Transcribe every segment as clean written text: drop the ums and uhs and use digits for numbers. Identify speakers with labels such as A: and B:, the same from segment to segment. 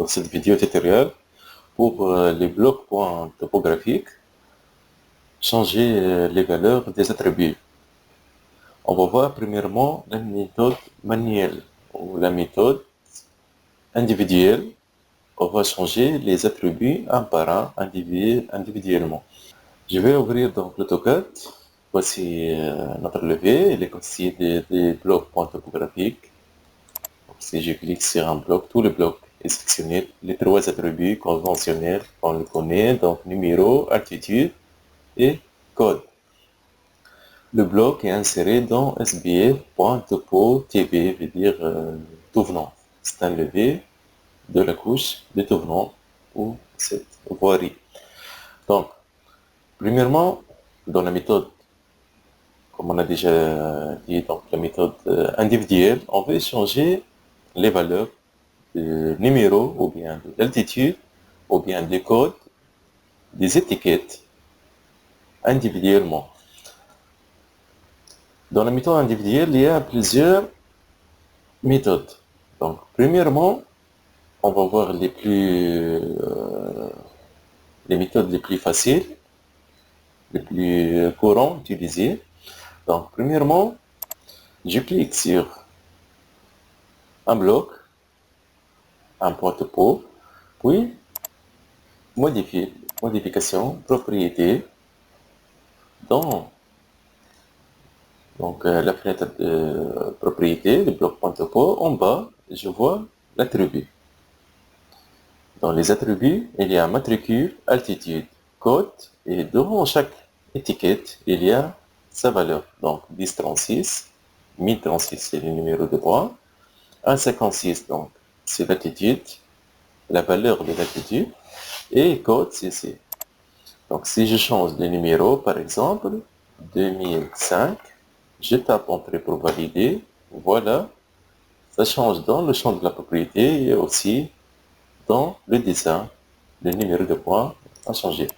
A: dans cette vidéo tutoriel pour les blocs points topographiques, changer les valeurs des attributs. On va voir premièrement la méthode manuelle ou la méthode individuelle. On va changer les attributs un par un, individuellement. Je vais ouvrir donc l'AutoCAD. Voici notre levé. Il est constitué des blocs points topographiques. Donc, si je clique sur un bloc, tout le bloc est sélectionné. Les trois attributs conventionnels, on le connaît, donc numéro, altitude et code. Le bloc est inséré dans sbf.topo.tv, veut dire tout venant. C'est un levé de la couche de tout venant ou cette voirie. Donc, premièrement, dans la méthode, comme on a déjà dit, donc la méthode individuelle, on va changer les valeurs de numéro ou bien de l'altitude ou bien des codes, des étiquettes individuellement. Dans la méthode individuelle, il y a plusieurs méthodes. Donc, premièrement, on va voir les méthodes les plus faciles, les plus courantes utilisées. Donc, premièrement, je clique sur un bloc, un porte-pot, puis modification, propriété, dans la fenêtre de propriété, le bloc porte-pot, en bas, je vois l'attribut. Dans les attributs, il y a matricule, altitude, code, et devant chaque étiquette, il y a sa valeur. Donc 1036, 1036 c'est le numéro de points, 156 donc c'est l'altitude, la valeur de l'altitude, et code c'est. Donc si je change de numéro, par exemple, 2005, je tape entrée pour valider, voilà, ça change dans le champ de la propriété et aussi dans le dessin, le numéro de points a changé.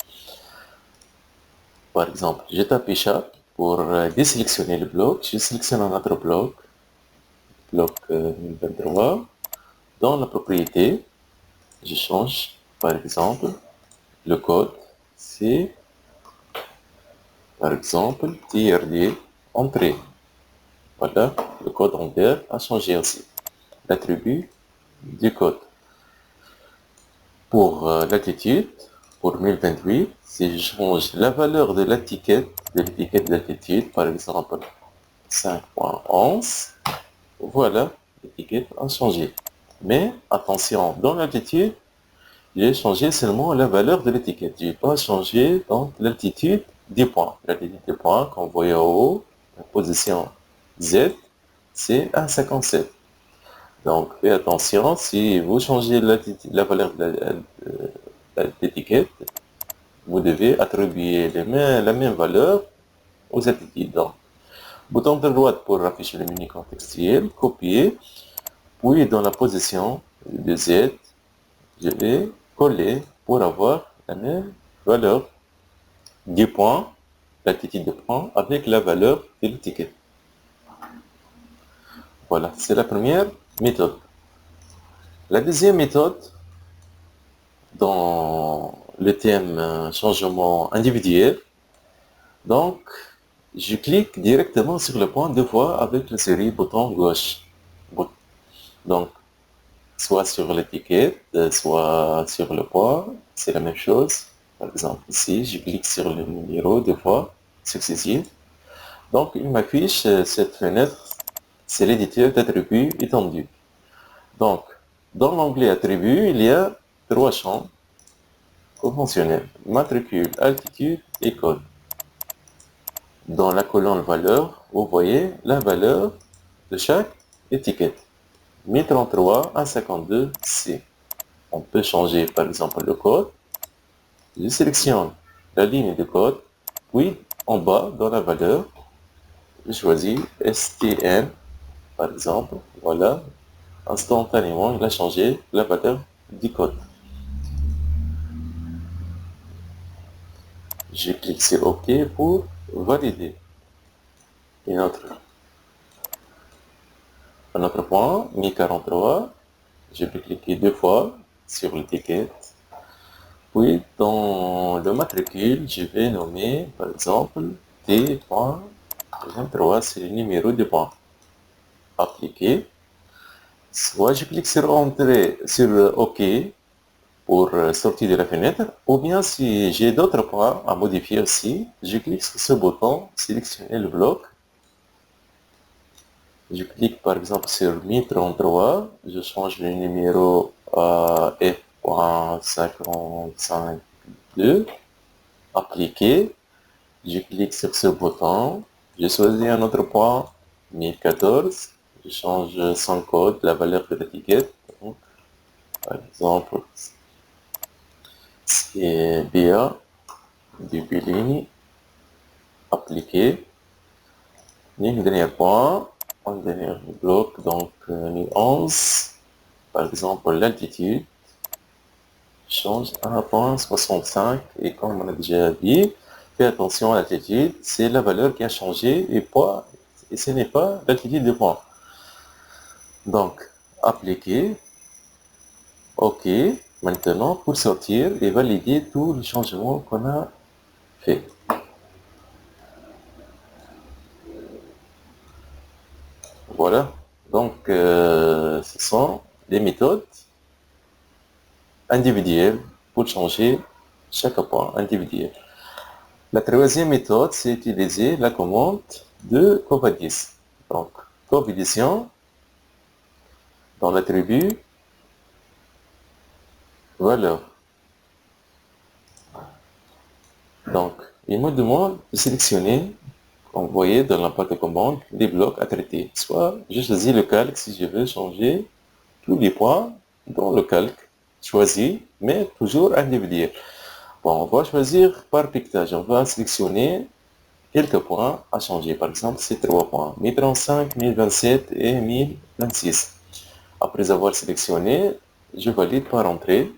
A: Par exemple, je tape échappe pour désélectionner le bloc. Je sélectionne un autre bloc, bloc 1023. Dans la propriété, je change, par exemple, le code. C'est, par exemple, TRD entrée. Voilà, le code enter a changé aussi. L'attribut du code. Pour l'altitude, pour 1028, si je change la valeur de l'étiquette d'altitude, par exemple 5.11, voilà, l'étiquette a changé. Mais attention, dans l'altitude, j'ai changé seulement la valeur de l'étiquette. Je n'ai pas changé donc l'altitude des points. L'altitude des points qu'on voit en haut, la position Z, c'est 1,57. Donc, faites attention, si vous changez la valeur de l'étiquette, vous devez attribuer la même valeur aux altitudes. Donc, bouton de droite pour afficher le menu contextuel, copier, puis dans la position de Z, je vais coller pour avoir la même valeur du point, l'altitude de point, avec la valeur de l'étiquette. Voilà, c'est la première méthode. La deuxième méthode, dans le thème changement individuel, donc je clique directement sur le point de voie avec la série bouton gauche. Donc, soit sur l'étiquette, soit sur le poids, c'est la même chose. Par exemple, ici, je clique sur le numéro de voie successif. Donc, il m'affiche cette fenêtre, c'est l'éditeur d'attributs étendu. Donc, dans l'onglet attributs, il y a trois champs conventionnels, matricule, altitude et code. Dans la colonne valeur, vous voyez la valeur de chaque étiquette. 1033 152 C. On peut changer par exemple le code. Je sélectionne la ligne de code, puis en bas dans la valeur, je choisis STN par exemple. Voilà, instantanément il a changé la valeur du code. Je clique sur OK pour valider. Et un autre point, 1043, je peux cliquer deux fois sur l'étiquette. Puis, dans le matricule, je vais nommer, par exemple, T.23, c'est le numéro de point. Appliquer. Soit je clique sur Entrée, sur OK pour sortir de la fenêtre, ou bien si j'ai d'autres points à modifier aussi, je clique sur ce bouton, sélectionner le bloc. Je clique par exemple sur 1033, je change le numéro à F.552, appliquer, je clique sur ce bouton, je choisis un autre point, 1014, je change son code, la valeur de l'étiquette, par exemple, c'est BA du Bellini, appliquer, le dernier point, un dernier bloc, donc 11, par exemple l'altitude, change à 1.65 et comme on a déjà dit, fais attention à l'altitude, c'est la valeur qui a changé et ce n'est pas l'altitude de point. Donc, appliquer, OK, maintenant pour sortir et valider tous les changements qu'on a fait. Voilà, donc ce sont des méthodes individuelles pour changer chaque point individuel. La troisième méthode, c'est utiliser la commande de Covadis. Donc, coefficient dans l'attribut valeur. Donc, il me demande de sélectionner, comme vous voyez dans la barre de commande, les blocs à traiter. Soit je choisis le calque si je veux changer tous les points dans le calque choisi, mais toujours individuel. Bon, on va choisir par piquetage. On va sélectionner quelques points à changer. Par exemple, ces trois points, 1035, 1027 et 1026. Après avoir sélectionné, je valide par entrée.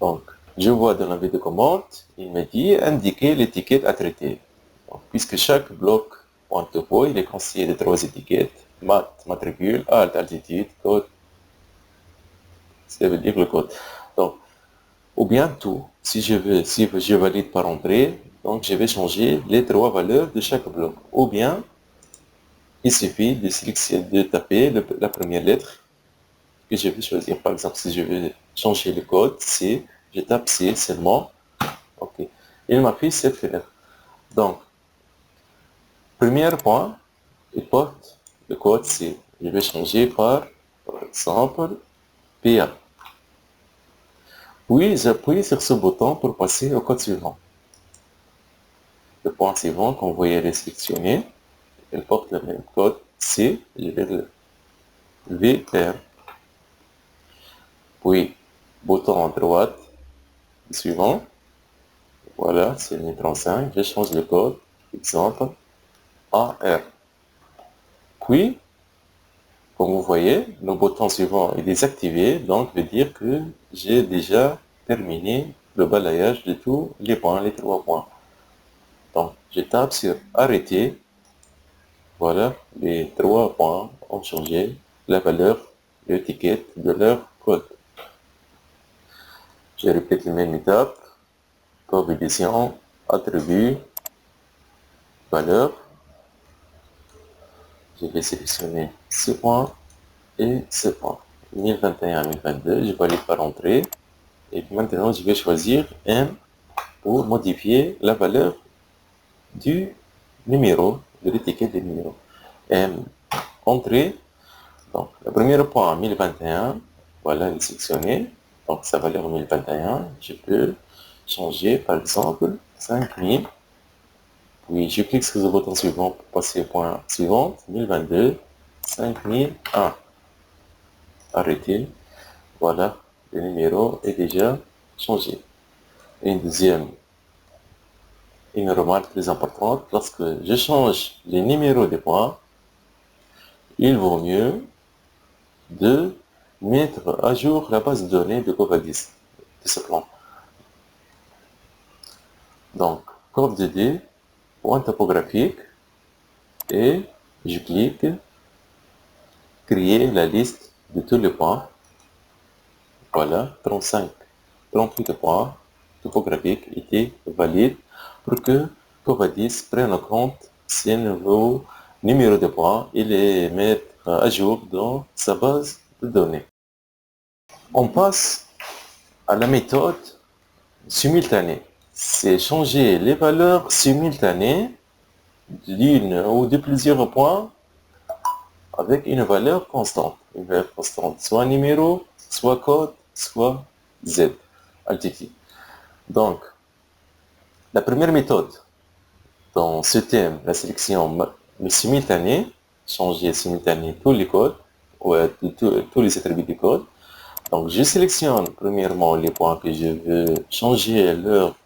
A: Donc, je vois dans la baie de commande, il me dit indiquer l'étiquette à traiter. Donc, puisque chaque bloc point-de-pot, il est constitué de trois étiquettes, mat, matricule, alt, altitude, code. Ça veut dire le code. Donc, ou bien tout. Si je valide par entrée, donc je vais changer les trois valeurs de chaque bloc. Ou bien, il suffit de sélectionner, de taper la première lettre que je vais choisir. Par exemple, si je veux changer le code C, je tape C seulement. OK. Il m'affiche cette fenêtre. Donc, premier point, il porte le code C. Je vais changer par exemple, PA. Puis, j'appuie sur ce bouton pour passer au code suivant. Le point suivant, qu'on voyait les sélectionner, il porte le même code C. Je vais le VR. Puis, bouton à droite, suivant. Voilà, c'est le 1035. Je change le code. Exemple, AR. Puis, comme vous voyez, le bouton suivant est désactivé, donc veut dire que j'ai déjà terminé le balayage de tous les points, les trois points. Donc, je tape sur arrêter. Voilà, les trois points ont changé la valeur, l'étiquette de leur code. Je répète la même étape. Coefficient, attribut, valeur. Je vais sélectionner ce point et ce point. 1021, 1022, je valide par entrée. Et maintenant, je vais choisir M pour modifier la valeur du numéro, de l'étiquette du numéro. M, entrée. Donc, le premier point, 1021, voilà, il est sélectionné. Donc, sa valeur 1021, je peux changer, par exemple, 5000. Puis, je clique sur le bouton suivant pour passer au point suivant, 1022, 5001. Arrêter. Voilà, le numéro est déjà changé. Une remarque très importante, lorsque je change les numéros des points, il vaut mieux de mettre à jour la base de données de Covadis de ce plan. Donc, COV2D, point topographique, et je clique créer la liste de tous les points. Voilà, 35, 38 points topographiques étaient valides pour que Covadis prenne en compte ces nouveaux numéros de points et les mette à jour dans sa base de données. On passe à la méthode simultanée. C'est changer les valeurs simultanées d'une ou de plusieurs points avec une valeur constante. Une valeur constante, soit numéro, soit code, soit Z, altitude. Donc, la première méthode, dans ce thème, la sélection simultanée, changer simultanément tous les codes, ou tous les attributs du code. Donc, je sélectionne premièrement les points que je veux changer leur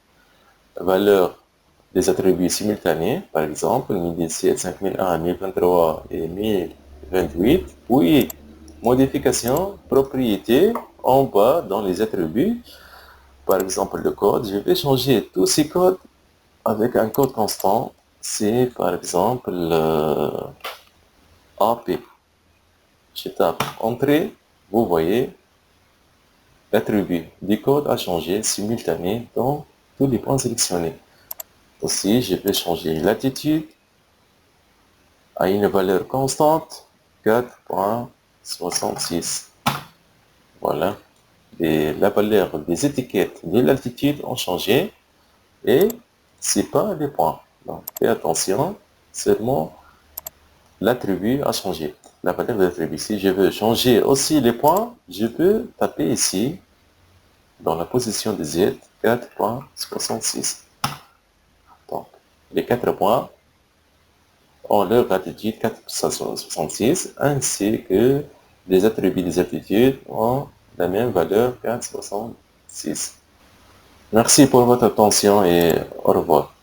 A: valeur des attributs simultanés, par exemple 1017, 5001, 1023 et 1028, puis modification, propriété, en bas dans les attributs, par exemple le code, je vais changer tous ces codes avec un code constant, c'est par exemple AP. Je tape entrée, vous voyez, l'attribut du code a changé simultané dans tous les points sélectionnés. Aussi, je peux changer l'attitude à une valeur constante, 4.66. Voilà. Et la valeur des étiquettes de l'altitude ont changé et c'est pas les points. Donc, fais attention, seulement l'attribut a changé. La valeur de l'attribut. Si je veux changer aussi les points, je peux taper ici, dans la position de Z, 4.66. Donc, les 4 points ont leur altitude 466, ainsi que les attributs des altitudes ont la même valeur 466. Merci pour votre attention et au revoir.